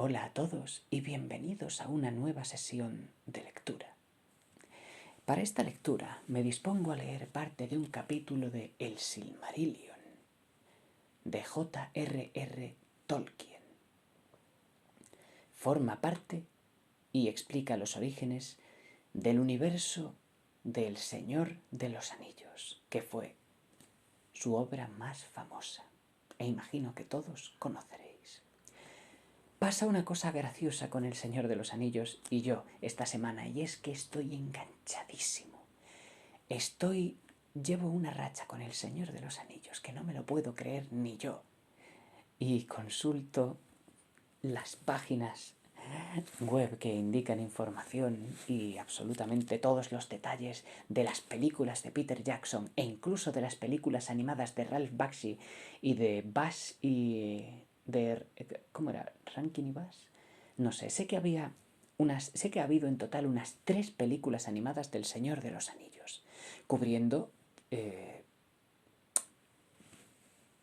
Hola a todos y bienvenidos a una nueva sesión de lectura. Para esta lectura me dispongo a leer parte de un capítulo de El Silmarillion, de J.R.R. Tolkien. Forma parte y explica los orígenes del universo del Señor de los Anillos, que fue su obra más famosa, e imagino que todos conoceréis. Pasa una cosa graciosa con El Señor de los Anillos y yo esta semana, y es que estoy enganchadísimo. Llevo una racha con El Señor de los Anillos que no me lo puedo creer ni yo. Y consulto las páginas web que indican información y absolutamente todos los detalles de las películas de Peter Jackson e incluso de las películas animadas de Ralph Bakshi y de Bash y de... ¿Cómo era? ¿Rankin y Bash? No sé, sé que ha habido en total unas 3 películas animadas del Señor de los Anillos, cubriendo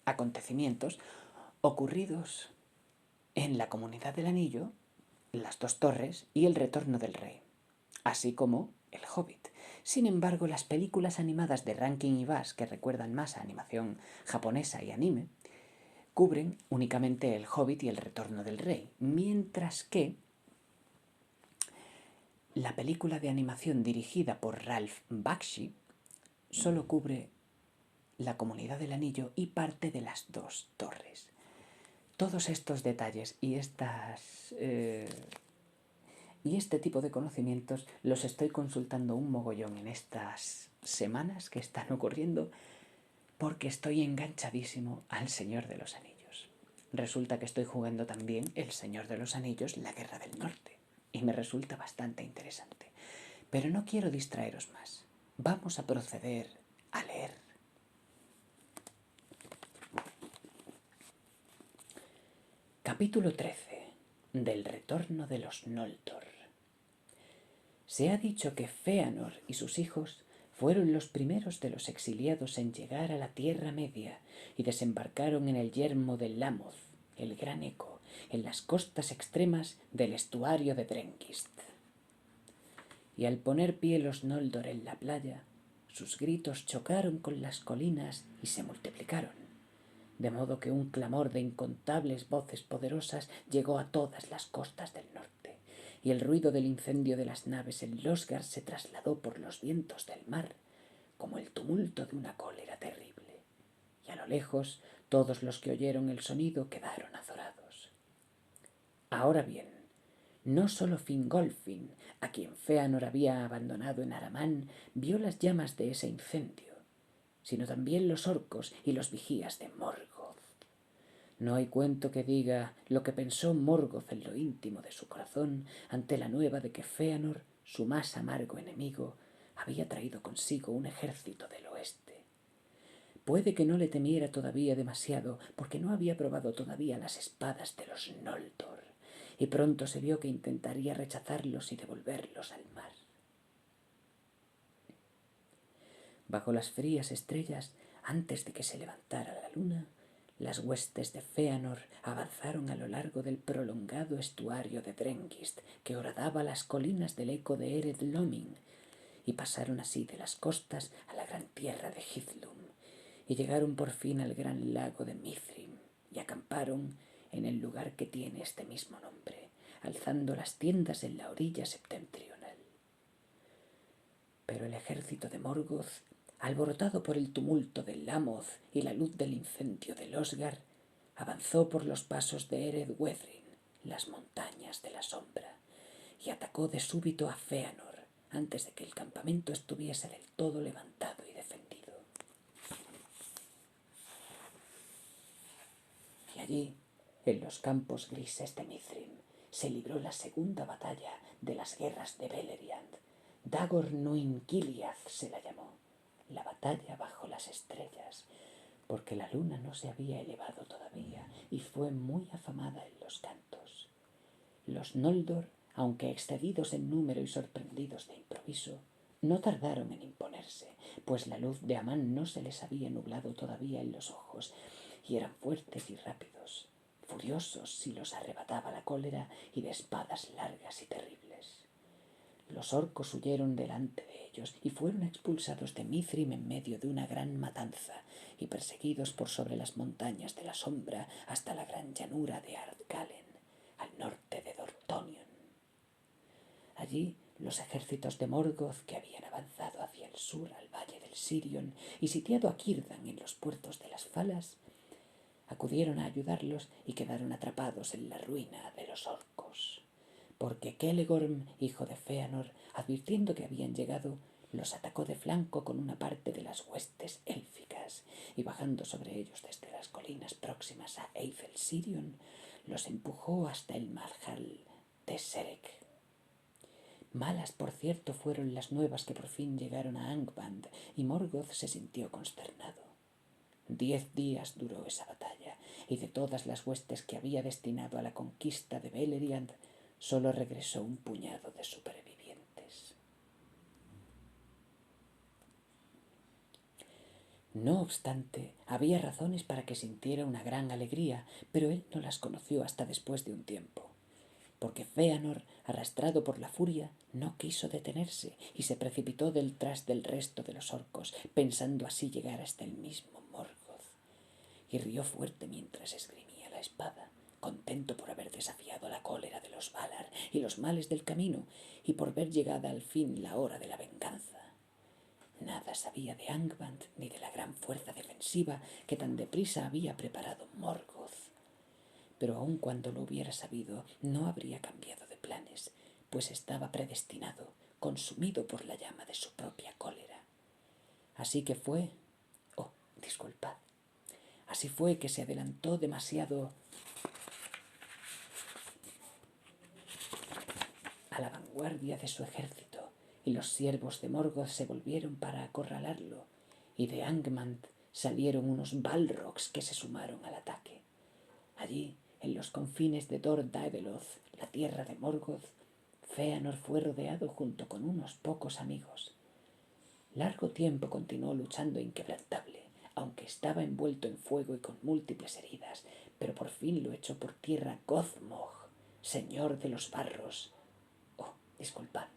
acontecimientos ocurridos en la Comunidad del Anillo, las 2 torres y el Retorno del Rey, así como El Hobbit. Sin embargo, las películas animadas de Rankin y Bass, que recuerdan más a animación japonesa y anime, cubren únicamente El Hobbit y el Retorno del Rey, mientras que la película de animación dirigida por Ralph Bakshi solo cubre la Comunidad del Anillo y parte de las 2 torres. Todos estos detalles y este tipo de conocimientos los estoy consultando un mogollón en estas semanas que están ocurriendo porque estoy enganchadísimo al Señor de los Anillos. Resulta que estoy jugando también El Señor de los Anillos, la Guerra del Norte, y me resulta bastante interesante. Pero no quiero distraeros más. Vamos a proceder a leer. Capítulo 13. Del retorno de los Noldor. Se ha dicho que Fëanor y sus hijos fueron los primeros de los exiliados en llegar a la Tierra Media y desembarcaron en el yermo de Lamoth, el Gran Eco, en las costas extremas del estuario de Drengist. Y al poner pie los Noldor en la playa, sus gritos chocaron con las colinas y se multiplicaron, de modo que un clamor de incontables voces poderosas llegó a todas las costas del norte, y el ruido del incendio de las naves en Losgard se trasladó por los vientos del mar, como el tumulto de una cólera terrible. Y a lo lejos, todos los que oyeron el sonido quedaron azorados. Ahora bien, no solo Fingolfin, a quien Fëanor había abandonado en Aramán, vio las llamas de ese incendio, sino también los orcos y los vigías de Morgoth. No hay cuento que diga lo que pensó Morgoth en lo íntimo de su corazón ante la nueva de que Fëanor, su más amargo enemigo, había traído consigo un ejército del oeste. Puede que no le temiera todavía demasiado, porque no había probado todavía las espadas de los Noldor, y pronto se vio que intentaría rechazarlos y devolverlos al mar. Bajo las frías estrellas, antes de que se levantara la luna, las huestes de Fëanor avanzaron a lo largo del prolongado estuario de Drengist, que horadaba las colinas del eco de Ered Lomin, y pasaron así de las costas a la gran tierra de Hithlum, y llegaron por fin al gran lago de Mithrim, y acamparon en el lugar que tiene este mismo nombre, alzando las tiendas en la orilla septentrional. Pero el ejército de Morgoth, alborotado por el tumulto del Lamoth y la luz del incendio de Losgard, avanzó por los pasos de Ered Weathrin, las montañas de la sombra, y atacó de súbito a Fëanor, antes de que el campamento estuviese del todo levantado y defendido. Y allí, en los campos grises de Mithrim, se libró la segunda batalla de las guerras de Beleriand. Dagor Nuin Gileath se la llamó, la batalla bajo las estrellas, porque la luna no se había elevado todavía y fue muy afamada en los cantos. Los Noldor, aunque excedidos en número y sorprendidos de improviso, no tardaron en imponerse, pues la luz de Amán no se les había nublado todavía en los ojos, y eran fuertes y rápidos. furiosos si los arrebataba la cólera y de espadas largas y terribles. Los orcos huyeron delante de ellos y fueron expulsados de Mithrim en medio de una gran matanza y perseguidos por sobre las montañas de la sombra hasta la gran llanura de Ardgalen, al norte de Dorthonion. Allí los ejércitos de Morgoth, que habían avanzado hacia el sur al valle del Sirion y sitiado a Círdan en los puertos de las Falas, acudieron a ayudarlos y quedaron atrapados en la ruina de los orcos, porque Celegorm, hijo de Fëanor, advirtiendo que habían llegado, los atacó de flanco con una parte de las huestes élficas y bajando sobre ellos desde las colinas próximas a Eithel Sirion, los empujó hasta el marjal de Serek. Malas, por cierto, fueron las nuevas que por fin llegaron a Angband y Morgoth se sintió consternado. 10 días duró esa batalla, y de todas las huestes que había destinado a la conquista de Beleriand, solo regresó un puñado de supervivientes. No obstante, había razones para que sintiera una gran alegría, pero él no las conoció hasta después de un tiempo, porque Fëanor, arrastrado por la furia, no quiso detenerse y se precipitó detrás del resto de los orcos, pensando así llegar hasta el mismo Morgoth, y rió fuerte mientras esgrimía la espada, contento por haber desafiado la cólera de los Valar y los males del camino, y por ver llegada al fin la hora de la venganza. Nada sabía de Angband ni de la gran fuerza defensiva que tan deprisa había preparado Morgoth. Pero aun cuando lo hubiera sabido, no habría cambiado de planes, pues estaba predestinado, consumido por la llama de su propia cólera. Así fue que se adelantó demasiado a la vanguardia de su ejército, y los siervos de Morgoth se volvieron para acorralarlo, y de Angband salieron unos Balrogs que se sumaron al ataque. Allí, en los confines de Dor Daeveloth, la tierra de Morgoth, Fëanor fue rodeado junto con unos pocos amigos. Largo tiempo continuó luchando inquebrantable, aunque estaba envuelto en fuego y con múltiples heridas, pero por fin lo echó por tierra Gothmog, señor de los barros. Disculpad.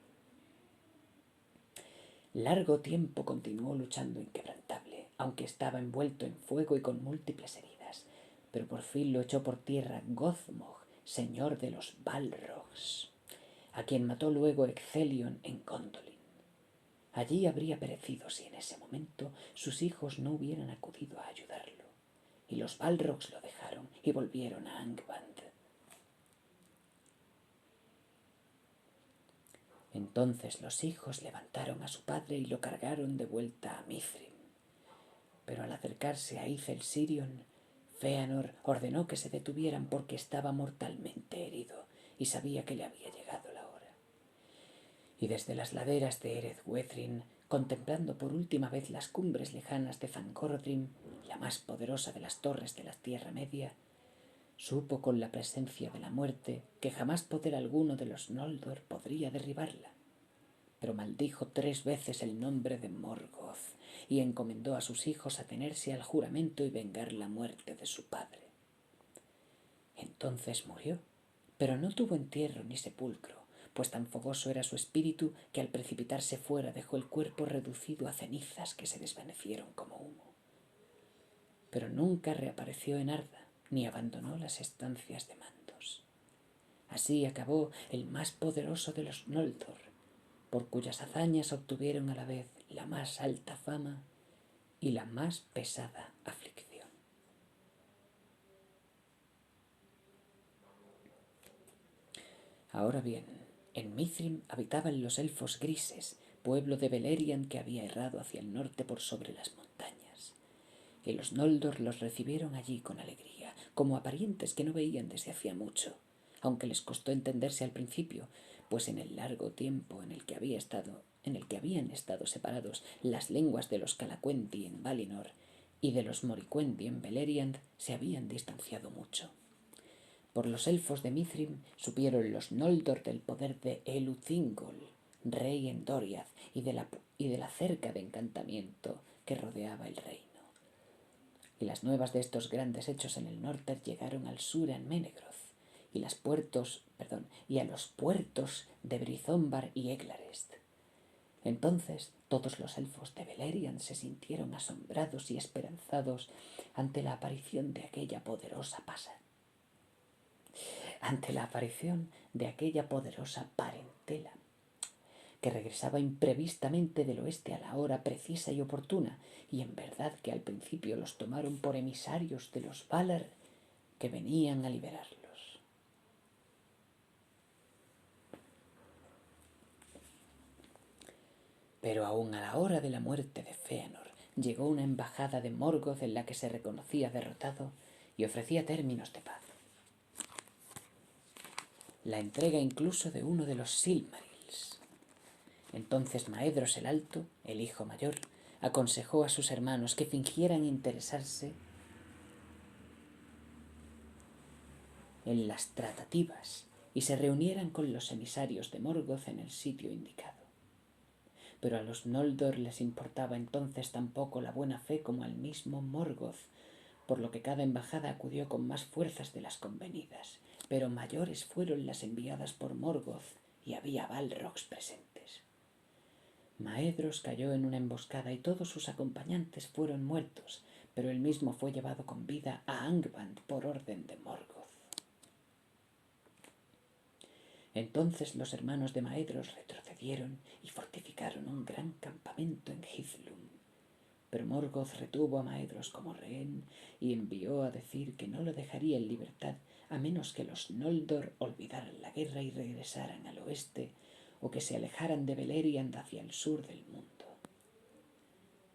Largo tiempo continuó luchando inquebrantable, aunque estaba envuelto en fuego y con múltiples heridas, pero por fin lo echó por tierra Gothmog, señor de los Balrogs, a quien mató luego Ecthelion en Gondolin. Allí habría perecido si en ese momento sus hijos no hubieran acudido a ayudarlo, y los Balrogs lo dejaron y volvieron a Angband. Entonces los hijos levantaron a su padre y lo cargaron de vuelta a Mithrim. Pero al acercarse a Eithel Sirion, Fëanor ordenó que se detuvieran porque estaba mortalmente herido y sabía que le había llegado la hora. Y desde las laderas de Ereth Wethrin, contemplando por última vez las cumbres lejanas de Fangorhrim, la más poderosa de las torres de la Tierra Media, supo con la presencia de la muerte que jamás poder alguno de los Noldor podría derribarla, pero maldijo 3 veces el nombre de Morgoth y encomendó a sus hijos atenerse al juramento y vengar la muerte de su padre. Entonces murió, pero no tuvo entierro ni sepulcro, pues tan fogoso era su espíritu que al precipitarse fuera dejó el cuerpo reducido a cenizas que se desvanecieron como humo. Pero nunca reapareció en Arda, ni abandonó las estancias de mandos. Así acabó el más poderoso de los Noldor, por cuyas hazañas obtuvieron a la vez la más alta fama y la más pesada aflicción. Ahora bien, en Mithrim habitaban los elfos grises, pueblo de Beleriand que había errado hacia el norte por sobre las montañas. Y los Noldor los recibieron allí con alegría, como a parientes que no veían desde hacía mucho, aunque les costó entenderse al principio, pues en el largo tiempo en el que habían estado separados las lenguas de los Calacuendi en Valinor y de los Moricuendi en Beleriand se habían distanciado mucho. Por los elfos de Mithrim supieron los Noldor del poder de Elu-Thingol, rey en Doriath, y de la cerca de encantamiento que rodeaba el reino. y las nuevas de estos grandes hechos en el norte llegaron al sur en Menegroth, y a los puertos de Brizombar y Eglarest. Entonces todos los elfos de Beleriand se sintieron asombrados y esperanzados ante la aparición de aquella poderosa parentela que regresaba imprevistamente del oeste a la hora precisa y oportuna, y en verdad que al principio los tomaron por emisarios de los Valar que venían a liberarlos. Pero aún a la hora de la muerte de Fëanor llegó una embajada de Morgoth en la que se reconocía derrotado y ofrecía términos de paz. La entrega incluso de uno de los Silmarils. Entonces Maedhros el Alto, el hijo mayor, aconsejó a sus hermanos que fingieran interesarse en las tratativas y se reunieran con los emisarios de Morgoth en el sitio indicado. Pero a los Noldor les importaba entonces tan poco la buena fe como al mismo Morgoth, por lo que cada embajada acudió con más fuerzas de las convenidas, pero mayores fueron las enviadas por Morgoth y había Balrogs presentes. Maedhros cayó en una emboscada y todos sus acompañantes fueron muertos, pero él mismo fue llevado con vida a Angband por orden de Morgoth. Entonces los hermanos de Maedhros retrocedieron y fortificaron un gran campamento en Hithlum. Pero Morgoth retuvo a Maedhros como rehén y envió a decir que no lo dejaría en libertad a menos que los Noldor olvidaran la guerra y regresaran al oeste o que se alejaran de Beleriand hacia el sur del mundo.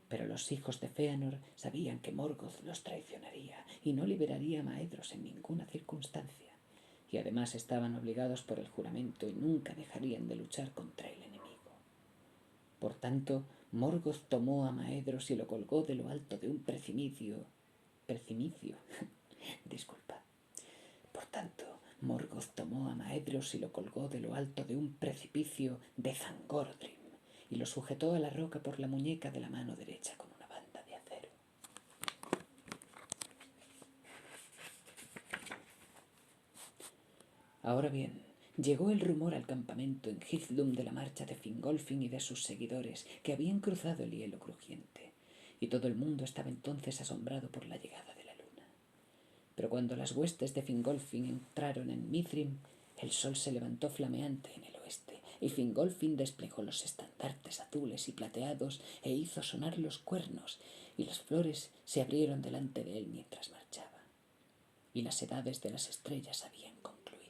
Pero los hijos de Fëanor sabían que Morgoth los traicionaría y no liberaría a Maedhros en ninguna circunstancia, y además estaban obligados por el juramento y nunca dejarían de luchar contra el enemigo. Por tanto, Morgoth tomó a Maedhros y lo colgó de lo alto de un precipicio. Disculpa. Por tanto, Morgoth tomó a Maedhros y lo colgó de lo alto de un precipicio de Zangordrim y lo sujetó a la roca por la muñeca de la mano derecha con una banda de acero. Ahora bien, llegó el rumor al campamento en Hithlum de la marcha de Fingolfin y de sus seguidores que habían cruzado el hielo crujiente, y todo el mundo estaba entonces asombrado por la llegada de la luna. Pero cuando las huestes de Fingolfin entraron en Mithrim, el sol se levantó flameante en el oeste, y Fingolfin desplegó los estandartes azules y plateados e hizo sonar los cuernos, y las flores se abrieron delante de él mientras marchaba, y las edades de las estrellas habían concluido.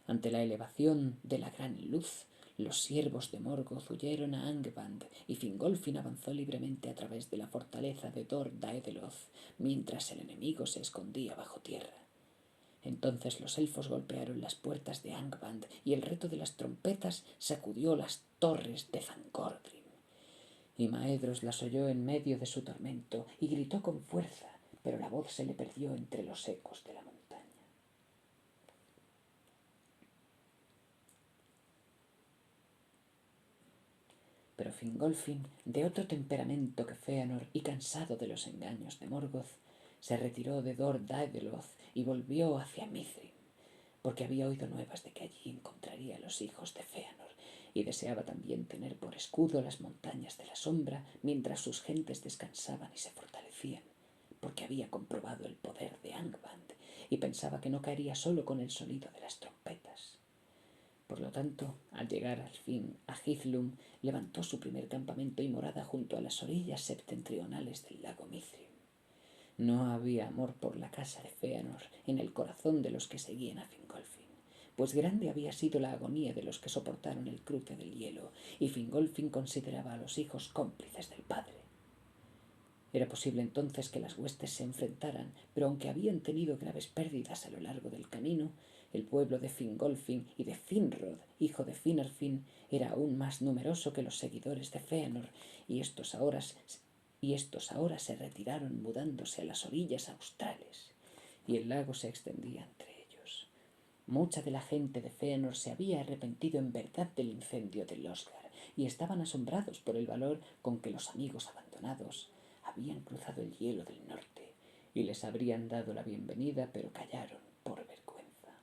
Ante la elevación de la gran luz, los siervos de Morgoth huyeron a Angband y Fingolfin avanzó libremente a través de la fortaleza de Dor Daedeloth, mientras el enemigo se escondía bajo tierra. Entonces los elfos golpearon las puertas de Angband y el reto de las trompetas sacudió las torres de Zangordrim. Y Maedhros las oyó en medio de su tormento y gritó con fuerza, pero la voz se le perdió entre los ecos de la montaña. Pero Fingolfin, de otro temperamento que Fëanor y cansado de los engaños de Morgoth, se retiró de Dor Daedeloth y volvió hacia Mithrim, porque había oído nuevas de que allí encontraría a los hijos de Fëanor, y deseaba también tener por escudo las montañas de la sombra mientras sus gentes descansaban y se fortalecían, porque había comprobado el poder de Angband y pensaba que no caería solo con el sonido de las trompetas. Por lo tanto, al llegar al fin a Hithlum, levantó su primer campamento y morada junto a las orillas septentrionales del lago Mithrim. No había amor por la casa de Fëanor en el corazón de los que seguían a Fingolfin, pues grande había sido la agonía de los que soportaron el cruce del hielo, y Fingolfin consideraba a los hijos cómplices del padre. Era posible entonces que las huestes se enfrentaran, pero aunque habían tenido graves pérdidas a lo largo del camino, el pueblo de Fingolfin y de Finrod, hijo de Finarfin, era aún más numeroso que los seguidores de Fëanor, y estos ahora se retiraron mudándose a las orillas australes, y el lago se extendía entre ellos. Mucha de la gente de Fëanor se había arrepentido en verdad del incendio de Losgard, y estaban asombrados por el valor con que los amigos abandonados habían cruzado el hielo del norte y les habrían dado la bienvenida, pero callaron por vergüenza.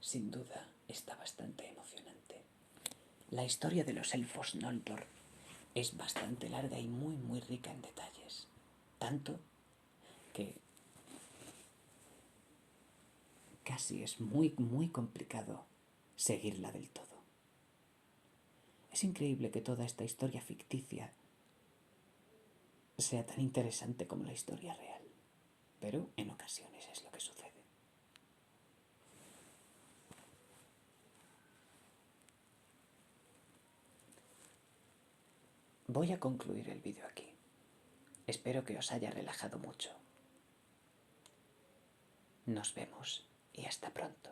Sin duda, está bastante emocionante. La historia de los elfos Noldor es bastante larga y muy rica en detalles. Tanto que casi es muy complicado seguirla del todo. Es increíble que toda esta historia ficticia sea tan interesante como la historia real, pero en ocasiones es lo que sucede. Voy a concluir el vídeo aquí. Espero que os haya relajado mucho. Nos vemos y hasta pronto.